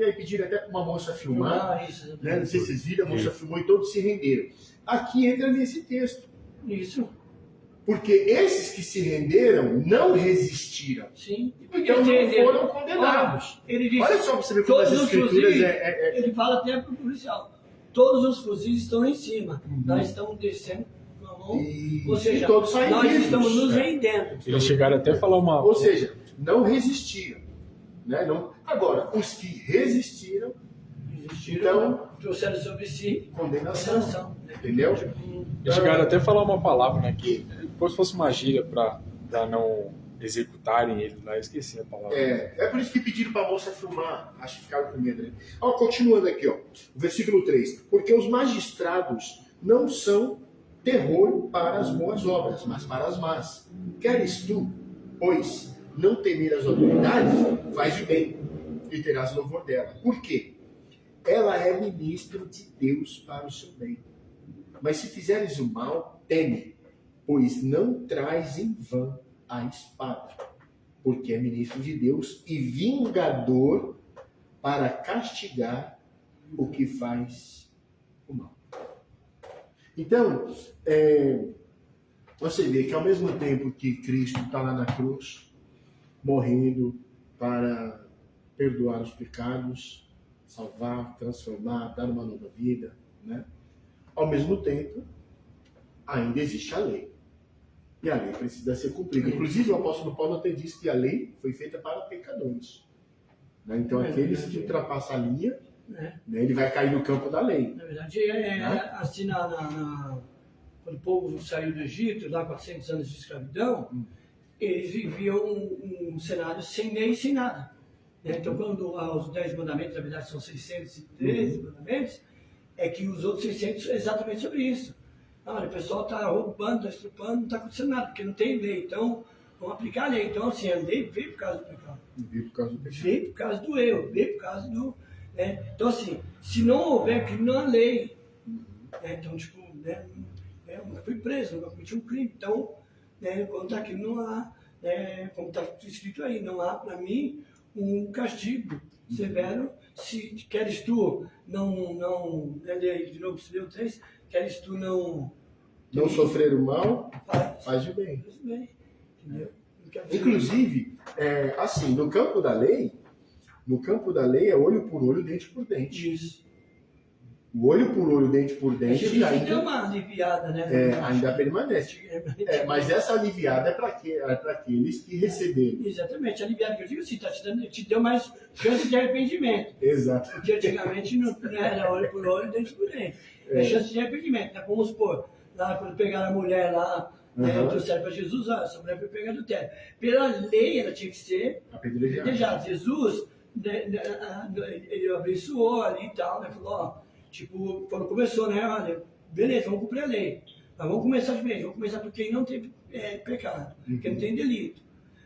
Speaker 1: aí pediram até para uma moça filmar, né? Não sei se vocês viram, a moça filmou e todos se renderam. Aqui entra nesse texto.
Speaker 2: Isso.
Speaker 1: Porque esses que se renderam não resistiram.
Speaker 2: Sim.
Speaker 1: Então não foram condenados.
Speaker 2: Olha
Speaker 1: só para você ver como as escrituras
Speaker 2: Ele fala até para o policial. Todos os fuzis estão em cima. Nós estamos descendo com a mão. Ou seja,
Speaker 1: todos
Speaker 2: nós estamos nos rendendo.
Speaker 3: Eles chegaram até a falar uma...
Speaker 1: Ou seja, não resistiram. Né? Não... Agora, os que resistiram, então,
Speaker 2: trouxeram sobre si
Speaker 1: condenação. Entendeu?
Speaker 3: Eles chegaram até a falar uma palavra, né? Que como se fosse uma gíria para da não executarem ele lá, eu esqueci a palavra.
Speaker 1: É por isso que pediram para a moça filmar. Acho que ficaram com medo. Né? Ó, continuando aqui, ó, o versículo 3. Porque os magistrados não são terror para as boas obras, mas para as más. Queres tu, pois, não temer as autoridades, faz o bem e terás louvor dela. Por quê? Ela é ministro de Deus para o seu bem. Mas se fizeres o mal, teme, pois não traz em vão a espada, porque é ministro de Deus e vingador para castigar o que faz o mal. Então, você vê que ao mesmo tempo que Cristo está lá na cruz, morrendo para perdoar os pecados, salvar, transformar, dar uma nova vida, né? Ao mesmo tempo, ainda existe a lei. E a lei precisa ser cumprida. Inclusive, o apóstolo Paulo até disse que a lei foi feita para pecadores. Né? Então, aqueles que ultrapassam a linha, né, ele vai cair no campo da lei.
Speaker 2: Na verdade, assim, quando o povo saiu do Egito, lá 400 anos de escravidão, eles viviam um cenário sem lei e sem nada. Né? Então, quando os 10 mandamentos, na verdade, são 613 mandamentos, é que os outros 600 é exatamente sobre isso. Olha, o pessoal está roubando, está estrupando, não está acontecendo nada, porque não tem lei. Então, vamos aplicar a lei. Então, assim, a lei veio por causa do pecado.
Speaker 1: Veio por causa do pecado.
Speaker 2: Veio por causa do erro, veio por causa do... Né? Então, assim, se não houver crime, não há lei. Então, tipo, né, eu fui preso, eu cometi um crime. Então, né, quando está aqui, não há, como está escrito aí, não há, para mim, um castigo severo. Se queres tu não lê de novo, se leu 3, queres tu não
Speaker 1: sofrer o mal, faz o bem.
Speaker 2: Faz o bem, entendeu?
Speaker 1: Inclusive, assim, no campo da lei é olho por olho, dente por dente.
Speaker 2: Isso.
Speaker 1: O olho por olho, dente por dente
Speaker 2: ainda deu uma aliviada, né?
Speaker 1: Ainda permanece. Mas essa aliviada é para aqueles que receberam.
Speaker 2: Exatamente, aliviada que eu digo assim, te deu mais chance de arrependimento.
Speaker 1: Exato.
Speaker 2: Porque antigamente não era olho por olho, dente por dente. É chance de arrependimento. Né? Vamos supor, lá quando pegaram a mulher lá, trouxeram para Jesus, essa mulher foi pegar do teto. Pela lei, ela tinha que ser apedrejada. Jesus, ele abençoou ali e tal, né? Falou, ó, tipo, quando começou, né? Olha, beleza, vamos cumprir a lei. Mas vamos começar de vez, vamos começar por quem não tem pecado, quem não tem delito.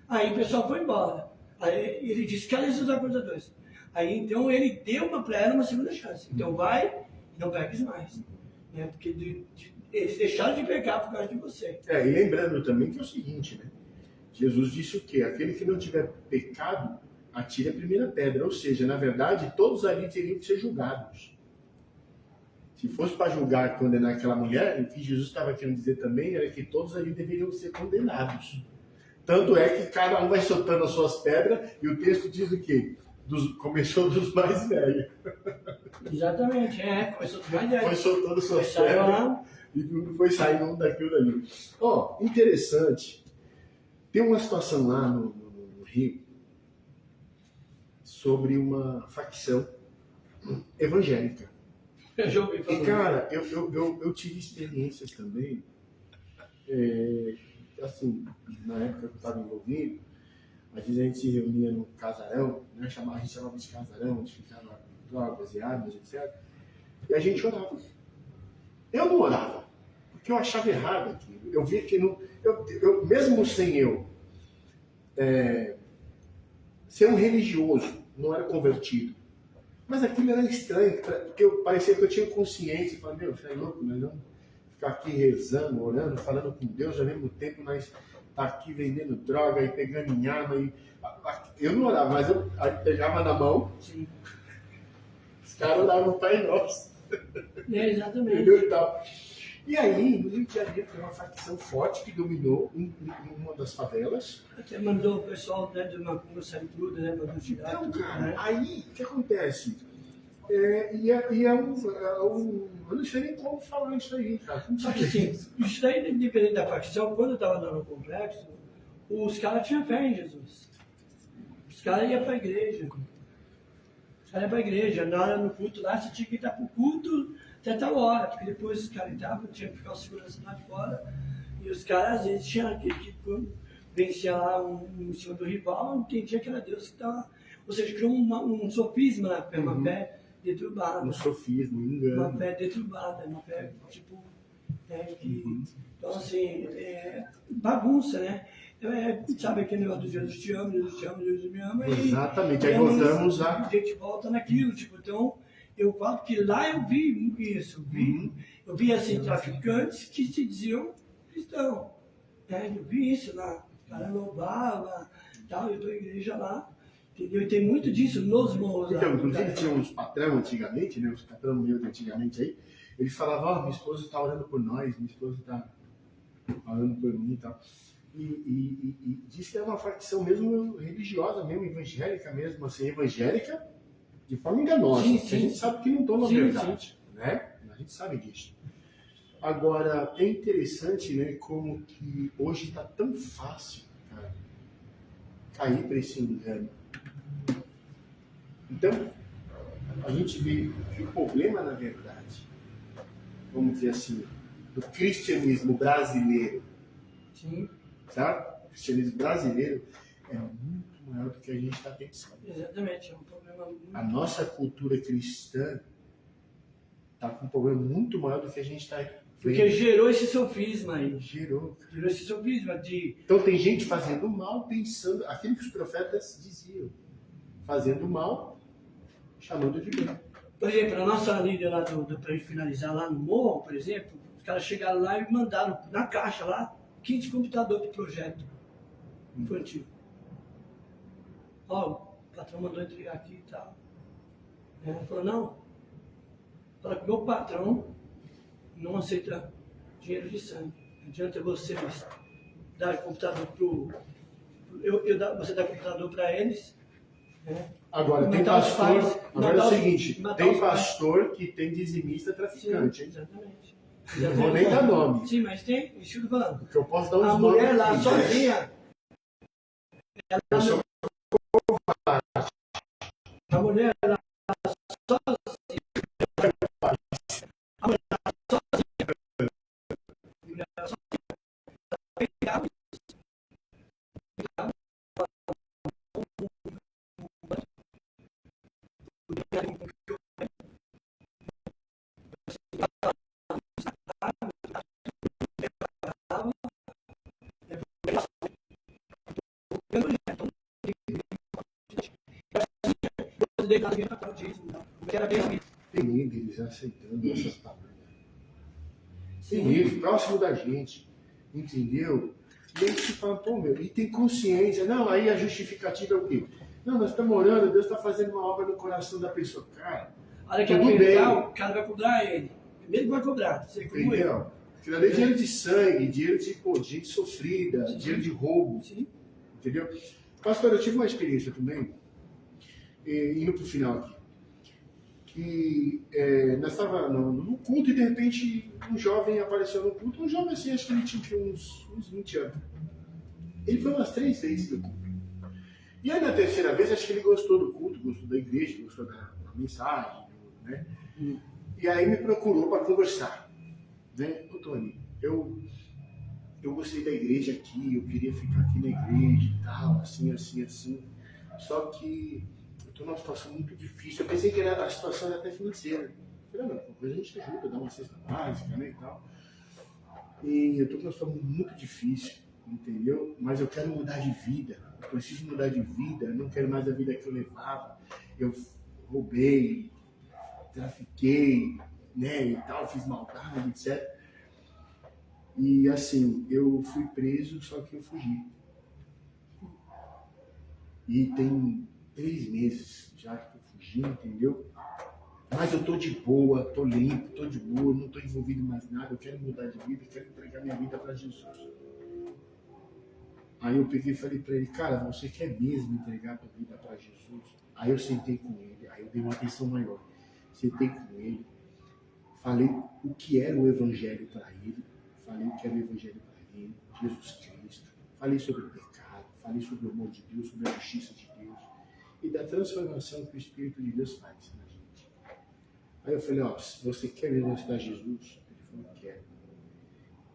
Speaker 2: Aí o pessoal foi embora. Aí ele disse, cale-se os acusadores. Aí então ele deu para ela uma segunda chance. Então vai, não peques mais. Né? Porque eles deixaram de pecar por causa de você.
Speaker 1: E lembrando também que é o seguinte, né? Jesus disse o quê? Aquele que não tiver pecado, atire a primeira pedra. Ou seja, na verdade, todos ali teriam que ser julgados. Se fosse para julgar e condenar aquela mulher, o que Jesus estava querendo dizer também era que todos ali deveriam ser condenados. Tanto é que cada um vai soltando as suas pedras, e o texto diz o quê? Começou dos mais velhos.
Speaker 2: Exatamente, começou dos mais velhos.
Speaker 1: Foi soltando suas pedras e foi saindo um daquilo dali. Ó, interessante, tem uma situação lá no Rio sobre uma facção evangélica.
Speaker 2: Eu já ouvi falar.
Speaker 1: E, cara, eu tive experiências também, assim, na época que eu estava envolvido, às vezes a gente se reunia no casarão, né, a gente chamava de casarão, onde ficava drogas e armas, etc. E a gente orava. Eu não orava, porque eu achava errado aquilo. Eu via que não. Mesmo sem eu ser um religioso, não era convertido. Mas aquilo era estranho, porque parecia que eu tinha consciência. Eu falei, meu, você é louco, nós vamos ficar aqui rezando, orando, falando com Deus, ao mesmo tempo nós tá aqui vendendo droga e pegando em arma. Eu não orava, mas eu pegava na mão.
Speaker 2: Sim.
Speaker 1: Os caras oravam o Pai Nosso.
Speaker 2: Exatamente.
Speaker 1: Entendeu? E tal. E aí, no Rio de Janeiro, tem uma facção forte que dominou em uma das favelas.
Speaker 2: Até mandou o pessoal, né, de uma sair tudo, né, mandou tirar
Speaker 1: Então,
Speaker 2: tudo,
Speaker 1: cara,
Speaker 2: né?
Speaker 1: aí, o que acontece? Eu não sei nem como falar isso aí, cara.
Speaker 2: Só que assim, isso daí, independente da facção, quando eu estava no complexo, os caras tinham fé em Jesus. Os caras iam para a igreja. Na hora no culto lá, você tinha que estar para o culto até tal hora, porque depois os caras entravam, tinha que ficar o segurança lá de fora. E os caras, às vezes, tinham que vencia lá em cima do rival, eu entendia que era Deus que estava. Ou seja, criou um sofisma na fé, uma fé deturbada.
Speaker 1: Um sofismo, um engano.
Speaker 2: Uma fé deturbada, uma fé tipo. Né, que, então, assim, bagunça, né? Sabe aquele negócio do Jesus te ama, Jesus te ama, Jesus me ama.
Speaker 1: Exatamente, aí voltamos
Speaker 2: a gente volta naquilo, tipo, então. Eu falo que lá eu vi isso, eu vi assim, traficantes que se diziam cristãos. Né? Eu vi isso lá, o cara louvava, tal, eu estou em igreja lá, entendeu? E tem muito disso nos morros lá.
Speaker 1: Então, inclusive tinha uns patrão antigamente, né? Os patrão meus de antigamente aí, eles falavam, ó, minha esposa está orando por nós, minha esposa está orando por mim e tal. E diz que é uma facção mesmo religiosa, mesmo evangélica mesmo, assim, evangélica de forma enganosa.
Speaker 2: Sim,
Speaker 1: A gente sabe que não estão na verdade, né? A gente sabe disso. Agora, é interessante, né, como que hoje está tão fácil, cara, cair para esse engano. Então, a gente vê que o problema, na verdade, vamos dizer assim, do cristianismo brasileiro,
Speaker 2: Sim.
Speaker 1: certo? O cristianismo brasileiro é muito maior do que a gente está pensando.
Speaker 2: Exatamente, é um problema muito...
Speaker 1: A nossa cultura cristã está com um problema muito maior do que a gente está vendo.
Speaker 2: Porque gerou esse sofisma aí.
Speaker 1: Gerou.
Speaker 2: Gerou esse sofisma de...
Speaker 1: Então tem gente fazendo mal, pensando aquilo que os profetas diziam. Fazendo mal, chamando de bem.
Speaker 2: Por exemplo, a nossa líder lá, para gente finalizar lá no morro, por exemplo, os caras chegaram lá e mandaram na caixa lá 15 computadores de projeto infantil. Ó, o patrão mandou entregar aqui e tal. Ela falou, não. Fala que o meu patrão não aceita dinheiro de sangue. Não adianta vocês dar computador você dar computador para eles. Né?
Speaker 1: Agora, tem
Speaker 2: Matar os
Speaker 1: pastor.
Speaker 2: pais,
Speaker 1: Agora é o
Speaker 2: matar os-
Speaker 1: seguinte:
Speaker 2: matar
Speaker 1: tem
Speaker 2: os pais.
Speaker 1: pastor que tem dizimista traficante, hein?
Speaker 2: Exatamente.
Speaker 1: Não vou nem dar nome.
Speaker 2: Sim, mas tem, isso que eu tô falando.
Speaker 1: Porque eu posso dar uns
Speaker 2: A
Speaker 1: nomes.
Speaker 2: mulher lá
Speaker 1: aqui.
Speaker 2: sozinha,
Speaker 1: Eu sou-
Speaker 2: a mulher lá sozinha, a mulher lá sozinha, a mulher lá sozinha, ela pegava isso, pegava
Speaker 1: Tem líderes aceitando essas palavras. Tem líderes próximo da gente, entendeu? E aí você fala, pô, meu, e tem consciência. Não, aí a justificativa é o quê? Não, nós estamos orando, Deus está fazendo uma obra no coração da pessoa. Cara,
Speaker 2: a hora que
Speaker 1: tudo
Speaker 2: apertar,
Speaker 1: bem.
Speaker 2: o cara vai cobrar ele. Primeiro que vai cobrar, sei como eu.
Speaker 1: Entendeu? Aquilo ali é dinheiro de sangue, dinheiro de gente sofrida,
Speaker 2: Sim.
Speaker 1: dinheiro de roubo.
Speaker 2: Sim.
Speaker 1: Entendeu? Pastor, eu tive uma experiência também, indo para o final aqui, que nós estávamos no culto e de repente um jovem apareceu no culto, um jovem assim, acho que ele tinha uns 20 anos. Ele foi umas 3 vezes no culto. E aí na terceira vez, acho que ele gostou do culto, gostou da igreja, gostou da mensagem, né? E aí me procurou para conversar. Né? Ô Tony, eu gostei da igreja aqui, eu queria ficar aqui na igreja e tal, assim. Só que eu estou numa situação muito difícil. Eu pensei que a situação era até financeira. Eu falei, não, qualquer coisa a gente ajuda, dá uma cesta básica, né, e tal. E eu estou numa situação muito difícil, entendeu? Mas eu quero mudar de vida, eu preciso mudar de vida, eu não quero mais a vida que eu levava. Eu roubei, trafiquei, né, e tal, fiz maldade, etc. E assim, eu fui preso, só que eu fugi. E tem 3 meses já que eu fugi, entendeu? Mas eu tô de boa, tô limpo, tô de boa, não tô envolvido em mais nada, eu quero mudar de vida, quero entregar minha vida para Jesus. Aí eu peguei e falei para ele, cara, você quer mesmo entregar a tua vida para Jesus? Aí eu sentei com ele, aí eu dei uma atenção maior. Sentei com ele, falei o que era o Evangelho para ele, falei o que era o Evangelho para ele, Jesus Cristo, falei sobre o pecado, falei sobre o amor de Deus, sobre a justiça de Deus e da transformação que o Espírito de Deus faz na gente. Aí eu falei, ó, se você quer mesmo aceitar Jesus? Ele falou, quero.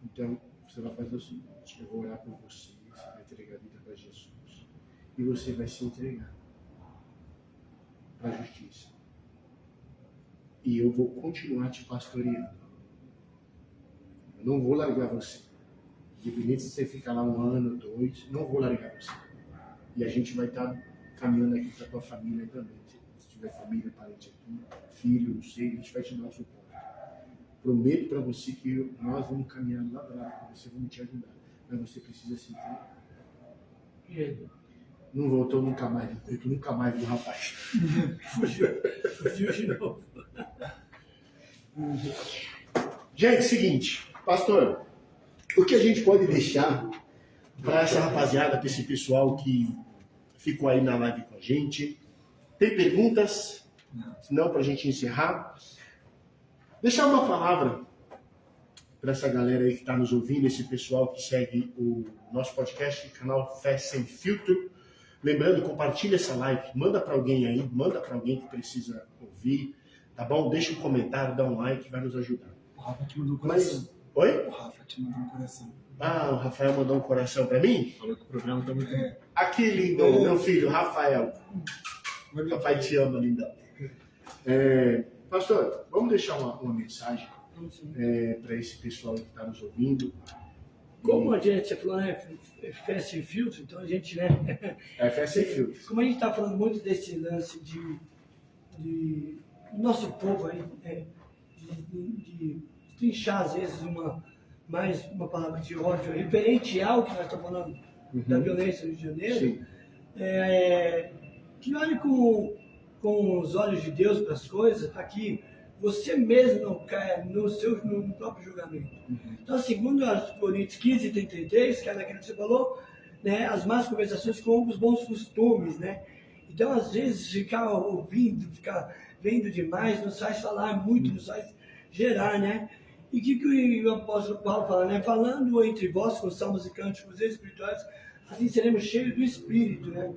Speaker 1: Então, você vai fazer o seguinte, eu vou orar por você, você vai entregar a vida para Jesus. E você vai se entregar para a justiça. E eu vou continuar te pastoreando. Eu não vou largar você. Independente se você ficar lá 1 ano, 2, não vou largar você. E a gente vai estar caminhando aqui para a tua família também. Se tiver família, parente aqui, filho, não sei, a gente vai te dar o suporte. Prometo para você que nós vamos caminhar lá para lá, você vamos te ajudar. Mas você precisa se entregar. Não voltou nunca mais, eu nunca mais vi o rapaz.
Speaker 2: Fugiu de novo.
Speaker 1: Gente, seguinte, pastor, o que a gente pode deixar para essa rapaziada, para esse pessoal que ficou aí na live com a gente? Tem perguntas? Não, para a gente encerrar. Deixar uma palavra para essa galera aí que está nos ouvindo, esse pessoal que segue o nosso podcast, canal Fé Sem Filtro. Lembrando, compartilha essa live, manda para alguém aí, manda para alguém que precisa ouvir, tá bom? Deixa um comentário, dá um like, vai nos ajudar.
Speaker 4: O Rafa te mandou um coração.
Speaker 1: Oi?
Speaker 4: O Rafa te mandou um coração.
Speaker 1: Ah, o Rafael mandou um coração para mim?
Speaker 3: Falou que o programa tá muito bom.
Speaker 1: Aqui, lindo, meu filho, Rafael. Papai te ama, lindão. Pastor, vamos deixar uma mensagem para esse pessoal que está nos ouvindo.
Speaker 2: Como a gente falou, né? Fé sem filtro, então a gente, né?
Speaker 1: Fé Sem Filtro.
Speaker 2: Como a gente está falando muito desse lance de nosso povo aí, né? de trinchar às vezes mais uma palavra de ódio referente ao que nós estamos falando da violência no Rio de Janeiro,
Speaker 1: Sim.
Speaker 2: Que olhe com os olhos de Deus para as coisas, para que você mesmo não caia no próprio julgamento. Então, segundo as Coríntios 15:33, que é daquilo que você falou, né, as más conversações com os bons costumes, né? Então, às vezes, ficar ouvindo, ficar vendo demais, nos faz falar muito, nos faz gerar, né? E o que o apóstolo Paulo fala, né? Falando entre vós com salmos e cânticos espirituais, assim seremos cheios do Espírito, né?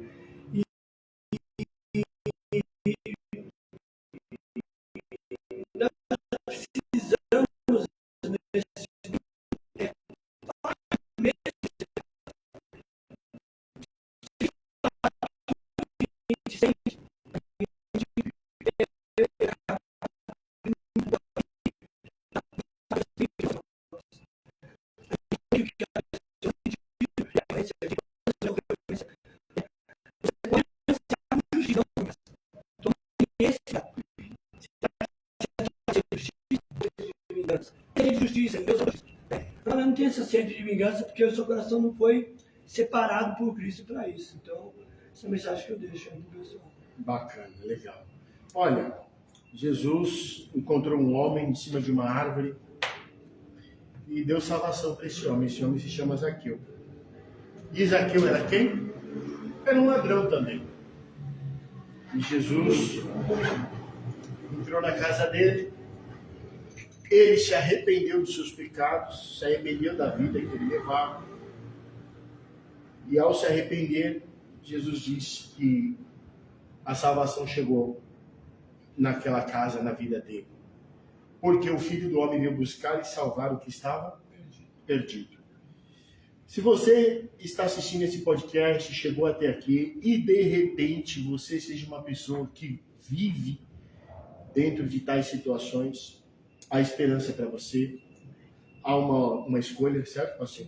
Speaker 2: Tem justiça, Deus é justiça. Eu não tenho essa sede de vingança porque o seu coração não foi separado por Cristo para isso. Então, essa é a mensagem que eu deixo aí pro pessoal.
Speaker 1: Bacana, legal. Olha, Jesus encontrou um homem em cima de uma árvore e deu salvação para esse homem. Esse homem se chama Zaqueu. E Zaqueu era quem? Era um ladrão também. E Jesus entrou na casa dele. Ele se arrependeu dos seus pecados, se arrependeu da vida que ele levava. E ao se arrepender, Jesus disse que a salvação chegou naquela casa, na vida dele. Porque o Filho do Homem veio buscar e salvar o que estava perdido. Se você está assistindo esse podcast, chegou até aqui e de repente você seja uma pessoa que vive dentro de tais situações, há esperança para você. Há uma escolha, certo, pastor?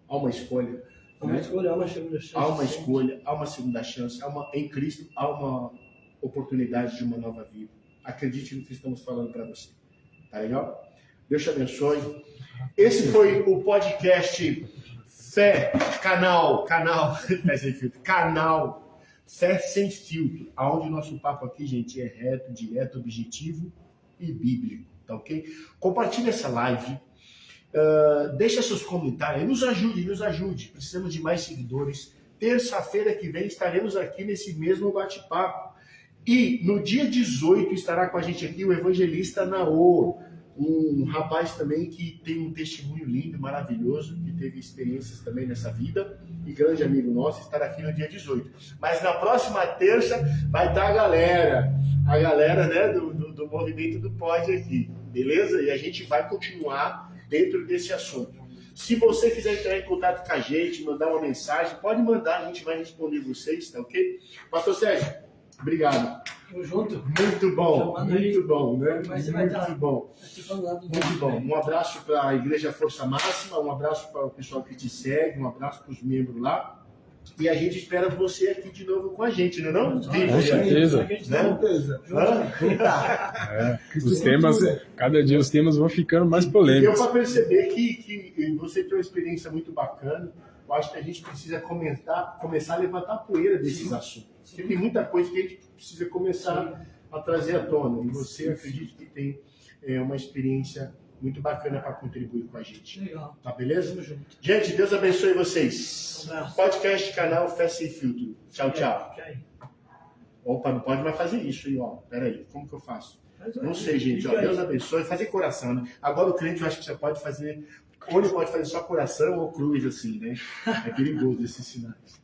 Speaker 1: Há uma escolha.
Speaker 2: Há uma escolha, há uma segunda chance.
Speaker 1: Há uma escolha, há uma segunda chance. Em Cristo há uma oportunidade de uma nova vida. Acredite no que estamos falando para você. Tá legal? Deus te abençoe. Esse foi o podcast canal Fé Sem Filtro. Canal Fé Sem Filtro. Onde o nosso papo aqui, gente, é reto, direto, objetivo e bíblico. Tá ok? Compartilhe essa live. Deixa seus comentários. Nos ajude. Precisamos de mais seguidores. Terça-feira que vem estaremos aqui nesse mesmo bate-papo. E no dia 18 estará com a gente aqui o evangelista Naor, um rapaz também que tem um testemunho lindo, maravilhoso, que teve experiências também nessa vida, e grande amigo nosso, estará aqui no dia 18. Mas na próxima terça vai estar a galera, né, do movimento do Pod aqui, beleza? E a gente vai continuar dentro desse assunto. Se você quiser entrar em contato com a gente, mandar uma mensagem, pode mandar, a gente vai responder vocês, tá ok? Pastor Sérgio, obrigado.
Speaker 2: Tamo junto.
Speaker 1: Muito bom,
Speaker 2: Chamando aí.
Speaker 1: muito bom, né?
Speaker 2: Mas você vai estar
Speaker 1: Muito bom.
Speaker 2: participando lá do
Speaker 1: Muito bom. Um abraço para a Igreja Força Máxima, um abraço para o pessoal que te segue, um abraço para os membros lá. E a gente espera você aqui de novo com a gente, não é não?
Speaker 3: Com certeza.
Speaker 1: Né?
Speaker 3: Os temas, cada dia os temas vão ficando mais
Speaker 1: Deu
Speaker 3: polêmicos.
Speaker 1: para perceber que você tem uma experiência muito bacana. Eu acho que a gente precisa começar a levantar a poeira desses assuntos. Porque tem muita coisa que a gente precisa começar a trazer à tona. E você, acredito que tem uma experiência muito bacana para contribuir com a gente.
Speaker 2: Legal.
Speaker 1: Tá beleza?
Speaker 2: Tamo junto.
Speaker 1: Gente, Deus abençoe vocês.
Speaker 2: Um abraço.
Speaker 1: Podcast, canal Fé Sem Filtro. Tchau, tchau.
Speaker 2: Tchau.
Speaker 1: Opa, não pode mais fazer isso aí, ó. Pera aí, como que eu faço?
Speaker 2: Faz
Speaker 1: Não
Speaker 2: aí.
Speaker 1: sei, gente. Ó,
Speaker 2: Fica aí.
Speaker 1: Deus abençoe. Fazer coração, né? Agora o crente, eu acho que você pode fazer... Ou ele pode fazer só coração ou cruz, assim, né? É perigoso esses sinais.